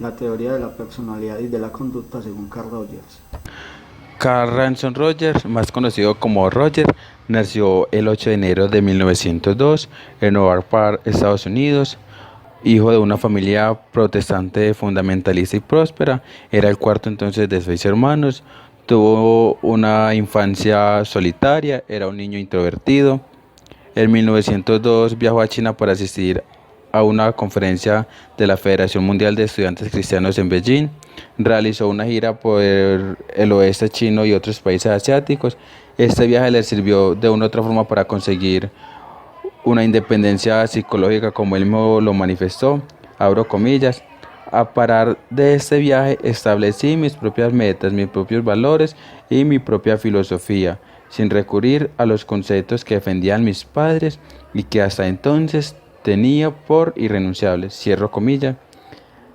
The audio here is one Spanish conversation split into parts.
La teoría de la personalidad y de la conducta según Carl Rogers. Carl Ransom Rogers, más conocido como Roger, nació el 8 de enero de 1902 en Oak Park, Estados Unidos. Hijo de una familia protestante fundamentalista y próspera, era el cuarto entonces de 6 hermanos. Tuvo una infancia solitaria, era un niño introvertido. En 1902 viajó a China para asistir a una conferencia de la Federación Mundial de Estudiantes Cristianos en Beijing. Realizó una gira por el oeste chino y otros países asiáticos. Este viaje le sirvió de una u otra forma para conseguir una independencia psicológica, como él mismo lo manifestó, abro comillas. A parar de este viaje establecí mis propias metas, mis propios valores y mi propia filosofía, sin recurrir a los conceptos que defendían mis padres y que hasta entonces tenía por irrenunciables, cierro comillas.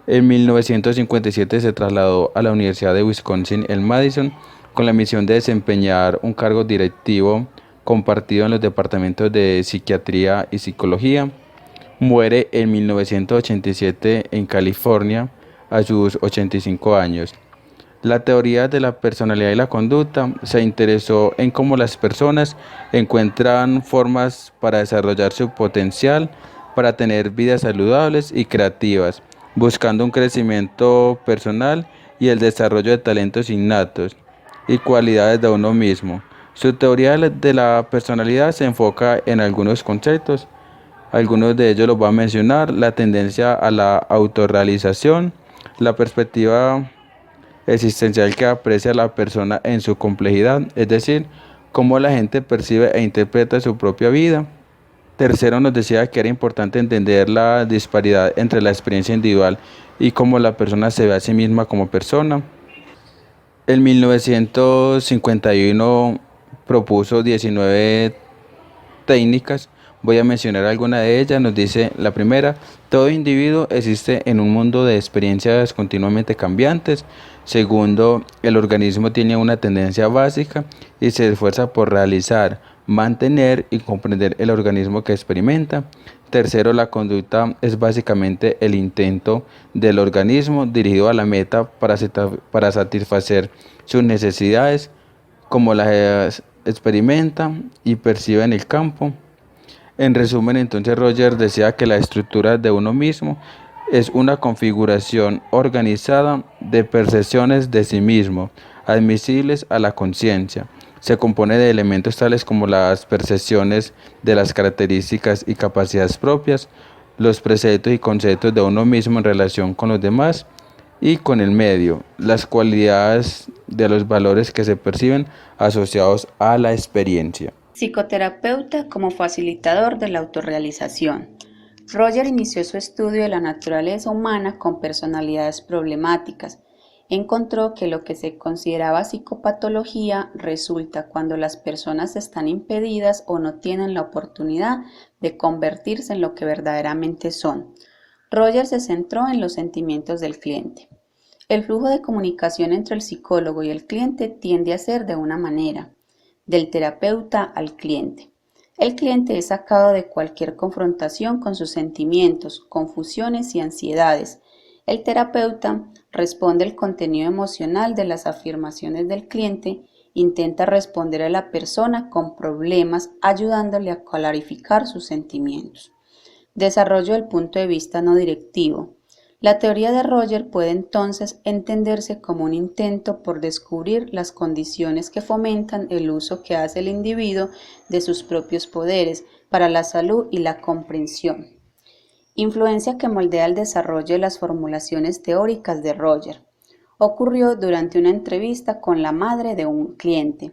En 1957 se trasladó a la Universidad de Wisconsin en Madison con la misión de desempeñar un cargo directivo compartido en los departamentos de psiquiatría y psicología. Muere en 1987 en California a sus 85 años. La teoría de la personalidad y la conducta se interesó en cómo las personas encuentran formas para desarrollar su potencial, para tener vidas saludables y creativas, buscando un crecimiento personal y el desarrollo de talentos innatos y cualidades de uno mismo. Su teoría de la personalidad se enfoca en algunos conceptos, algunos de ellos los voy a mencionar: la tendencia a la autorrealización, la perspectiva existencial que aprecia a la persona en su complejidad, es decir, cómo la gente percibe e interpreta su propia vida. Tercero, nos decía que era importante entender la disparidad entre la experiencia individual y cómo la persona se ve a sí misma como persona. En 1951 propuso 19 técnicas. Voy a mencionar alguna de ellas. Nos dice la primera: todo individuo existe en un mundo de experiencias continuamente cambiantes. Segundo, el organismo tiene una tendencia básica y se esfuerza por realizar, mantener y comprender el organismo que experimenta. Tercero, la conducta es básicamente el intento del organismo dirigido a la meta para satisfacer sus necesidades, como las experimenta y percibe en el campo. En resumen, entonces Roger decía que la estructura de uno mismo es una configuración organizada de percepciones de sí mismo, admisibles a la conciencia. Se compone de elementos tales como las percepciones de las características y capacidades propias, los preceptos y conceptos de uno mismo en relación con los demás y con el medio, las cualidades de los valores que se perciben asociados a la experiencia. Psicoterapeuta como facilitador de la autorrealización. Roger inició su estudio de la naturaleza humana con personalidades problemáticas. Encontró que lo que se consideraba psicopatología resulta cuando las personas están impedidas o no tienen la oportunidad de convertirse en lo que verdaderamente son. Roger se centró en los sentimientos del cliente. El flujo de comunicación entre el psicólogo y el cliente tiende a ser de una manera: del terapeuta al cliente. El cliente es sacado de cualquier confrontación con sus sentimientos, confusiones y ansiedades. El terapeuta responde el contenido emocional de las afirmaciones del cliente, intenta responder a la persona con problemas, ayudándole a clarificar sus sentimientos. Desarrollo del punto de vista no directivo. La teoría de Roger puede entonces entenderse como un intento por descubrir las condiciones que fomentan el uso que hace el individuo de sus propios poderes para la salud y la comprensión. Influencia que moldea el desarrollo de las formulaciones teóricas de Roger. Ocurrió durante una entrevista con la madre de un cliente.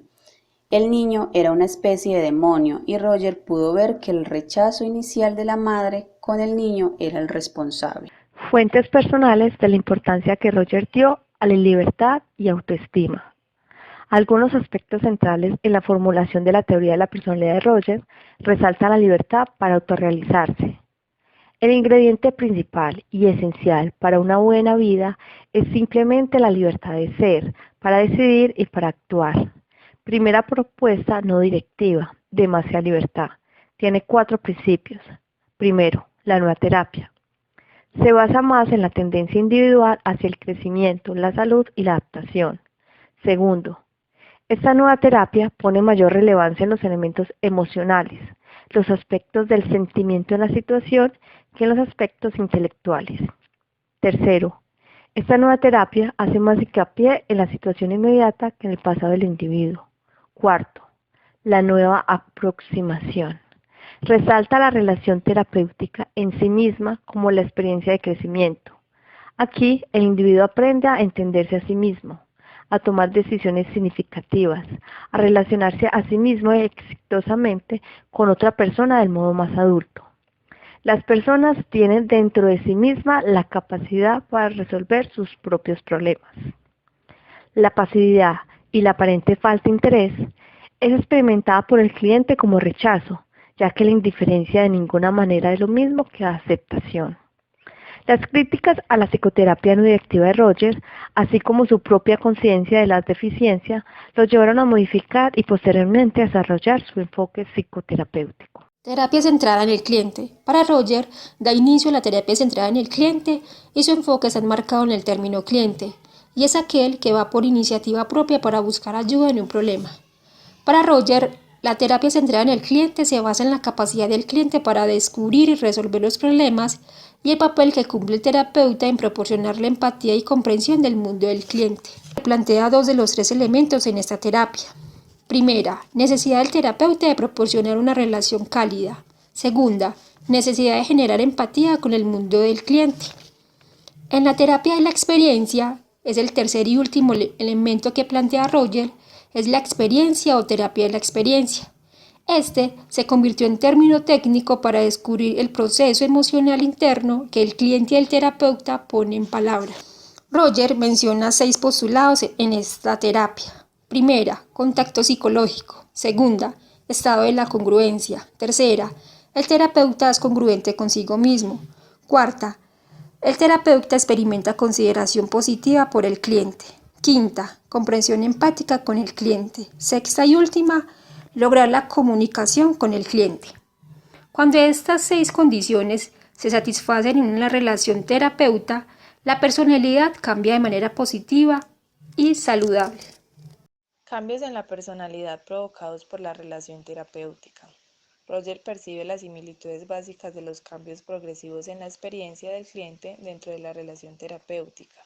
El niño era una especie de demonio y Roger pudo ver que el rechazo inicial de la madre con el niño era el responsable. Fuentes personales de la importancia que Roger dio a la libertad y autoestima. Algunos aspectos centrales en la formulación de la teoría de la personalidad de Roger resaltan la libertad para autorrealizarse. El ingrediente principal y esencial para una buena vida es simplemente la libertad de ser, para decidir y para actuar. Primera propuesta no directiva, demasiada libertad. Tiene 4 principios. Primero, la nueva terapia. Se basa más en la tendencia individual hacia el crecimiento, la salud y la adaptación. Segundo, esta nueva terapia pone mayor relevancia en los elementos emocionales, los aspectos del sentimiento en la situación, que en los aspectos intelectuales. Tercero, esta nueva terapia hace más hincapié en la situación inmediata que en el pasado del individuo. Cuarto, la nueva aproximación. Resalta la relación terapéutica en sí misma como la experiencia de crecimiento. Aquí el individuo aprende a entenderse a sí mismo, a tomar decisiones significativas, a relacionarse a sí mismo exitosamente con otra persona del modo más adulto. Las personas tienen dentro de sí misma la capacidad para resolver sus propios problemas. La pasividad y la aparente falta de interés es experimentada por el cliente como rechazo, ya que la indiferencia de ninguna manera es lo mismo que la aceptación. Las críticas a la psicoterapia no directiva de Rogers, así como su propia conciencia de las deficiencias, lo llevaron a modificar y posteriormente a desarrollar su enfoque psicoterapéutico. Terapia centrada en el cliente. Para Roger, da inicio a la terapia centrada en el cliente y su enfoque está enmarcado en el término cliente, y es aquel que va por iniciativa propia para buscar ayuda en un problema. Para Roger, la terapia centrada en el cliente se basa en la capacidad del cliente para descubrir y resolver los problemas y el papel que cumple el terapeuta en proporcionarle empatía y comprensión del mundo del cliente. Plantea dos de los tres elementos en esta terapia. Primera, necesidad del terapeuta de proporcionar una relación cálida. Segunda, necesidad de generar empatía con el mundo del cliente. En la terapia de la experiencia, es el tercer y último elemento que plantea Roger, es la experiencia o terapia de la experiencia. Este se convirtió en término técnico para descubrir el proceso emocional interno que el cliente y el terapeuta ponen en palabras. Roger menciona 6 postulados en esta terapia. Primera, contacto psicológico. Segunda, estado de la congruencia. Tercera, el terapeuta es congruente consigo mismo. Cuarta, el terapeuta experimenta consideración positiva por el cliente. Quinta, comprensión empática con el cliente. Sexta y última, lograr la comunicación con el cliente. Cuando estas 6 condiciones se satisfacen en una relación terapeuta, la personalidad cambia de manera positiva y saludable. Cambios en la personalidad provocados por la relación terapéutica. Roger percibe las similitudes básicas de los cambios progresivos en la experiencia del cliente dentro de la relación terapéutica.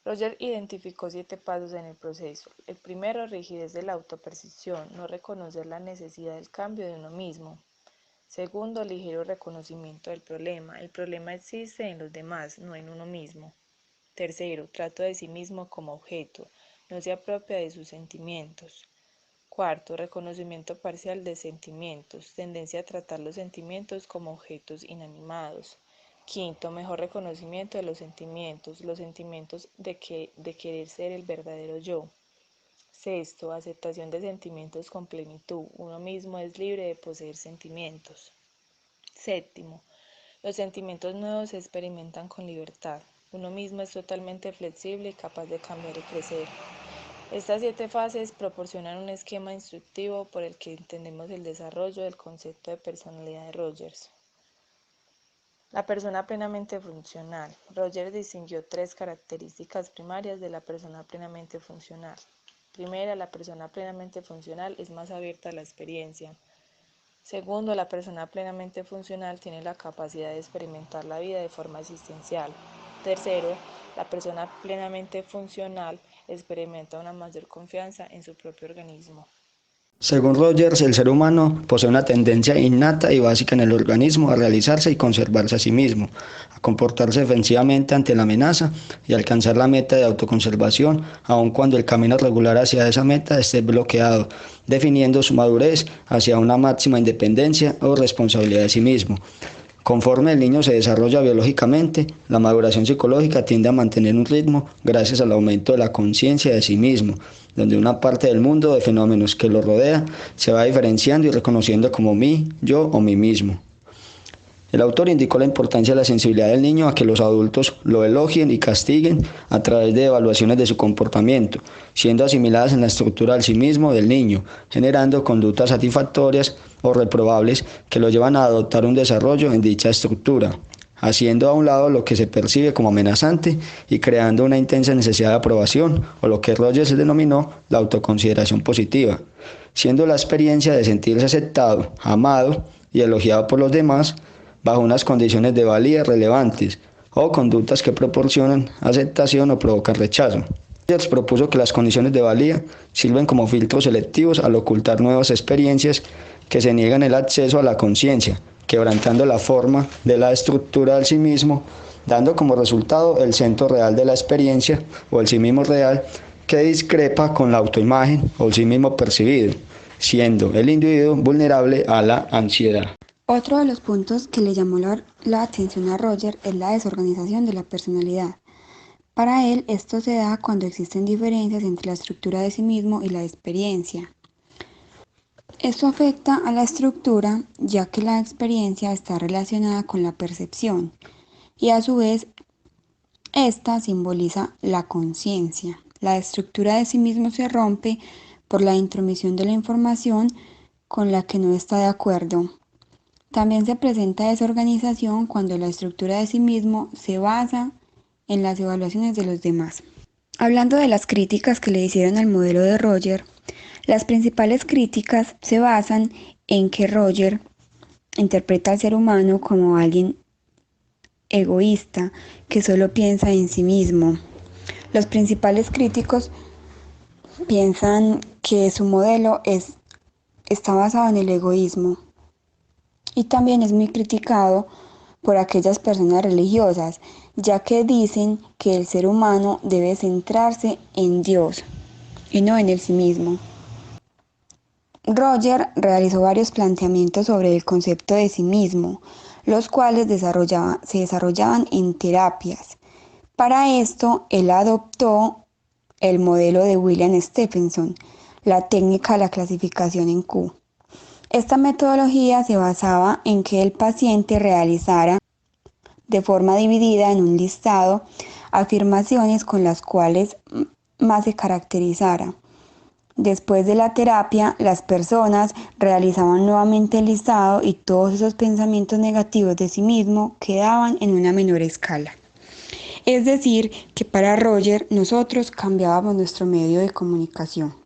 Roger identificó 7 pasos en el proceso. El primero, rigidez de la autopercepción, no reconocer la necesidad del cambio de uno mismo. Segundo, ligero reconocimiento del problema. El problema existe en los demás, no en uno mismo. Tercero, trato de sí mismo como objeto, no se apropia de sus sentimientos. Cuarto, reconocimiento parcial de sentimientos, tendencia a tratar los sentimientos como objetos inanimados. Quinto, mejor reconocimiento de los sentimientos de querer ser el verdadero yo. Sexto, aceptación de sentimientos con plenitud, uno mismo es libre de poseer sentimientos. Séptimo, los sentimientos nuevos se experimentan con libertad, uno mismo es totalmente flexible y capaz de cambiar y crecer. Estas 7 fases proporcionan un esquema instructivo por el que entendemos el desarrollo del concepto de personalidad de Rogers. La persona plenamente funcional. Rogers distinguió 3 características primarias de la persona plenamente funcional. Primera, la persona plenamente funcional es más abierta a la experiencia. Segundo, la persona plenamente funcional tiene la capacidad de experimentar la vida de forma existencial. Tercero, la persona plenamente funcional experimenta una mayor confianza en su propio organismo. Según Rogers, el ser humano posee una tendencia innata y básica en el organismo a realizarse y conservarse a sí mismo, a comportarse defensivamente ante la amenaza y alcanzar la meta de autoconservación, aun cuando el camino regular hacia esa meta esté bloqueado, definiendo su madurez hacia una máxima independencia o responsabilidad de sí mismo. Conforme el niño se desarrolla biológicamente, la maduración psicológica tiende a mantener un ritmo gracias al aumento de la conciencia de sí mismo, donde una parte del mundo de fenómenos que lo rodea se va diferenciando y reconociendo como mí, yo o mí mismo. El autor indicó la importancia de la sensibilidad del niño a que los adultos lo elogien y castiguen a través de evaluaciones de su comportamiento, siendo asimiladas en la estructura del sí mismo del niño, generando conductas satisfactorias o reprobables que lo llevan a adoptar un desarrollo en dicha estructura. haciendo a un lado lo que se percibe como amenazante y creando una intensa necesidad de aprobación, o lo que Rogers denominó la autoconsideración positiva, siendo la experiencia de sentirse aceptado, amado y elogiado por los demás bajo unas condiciones de valía relevantes o conductas que proporcionan aceptación o provocan rechazo. Rogers propuso que las condiciones de valía sirven como filtros selectivos al ocultar nuevas experiencias que se niegan el acceso a la conciencia, quebrantando la forma de la estructura del sí mismo, dando como resultado el centro real de la experiencia o el sí mismo real que discrepa con la autoimagen o el sí mismo percibido, siendo el individuo vulnerable a la ansiedad. Otro de los puntos que le llamó la atención a Roger es la desorganización de la personalidad. Para él, esto se da cuando existen diferencias entre la estructura de sí mismo y la experiencia. Esto afecta a la estructura, ya que la experiencia está relacionada con la percepción y a su vez esta simboliza la conciencia. La estructura de sí mismo se rompe por la intromisión de la información con la que no está de acuerdo. También se presenta desorganización cuando la estructura de sí mismo se basa en las evaluaciones de los demás. Hablando de las críticas que le hicieron al modelo de Roger, las principales críticas se basan en que Roger interpreta al ser humano como alguien egoísta que solo piensa en sí mismo. Los principales críticos piensan que su modelo está basado en el egoísmo y también es muy criticado por aquellas personas religiosas, ya que dicen que el ser humano debe centrarse en Dios y no en el sí mismo. Roger realizó varios planteamientos sobre el concepto de sí mismo, los cuales se desarrollaban en terapias. Para esto, él adoptó el modelo de William Stephenson, la técnica de la clasificación en Q. Esta metodología se basaba en que el paciente realizara de forma dividida en un listado afirmaciones con las cuales más se caracterizara. Después de la terapia, las personas realizaban nuevamente el listado y todos esos pensamientos negativos de sí mismo quedaban en una menor escala. Es decir, que para Roger nosotros cambiábamos nuestro medio de comunicación.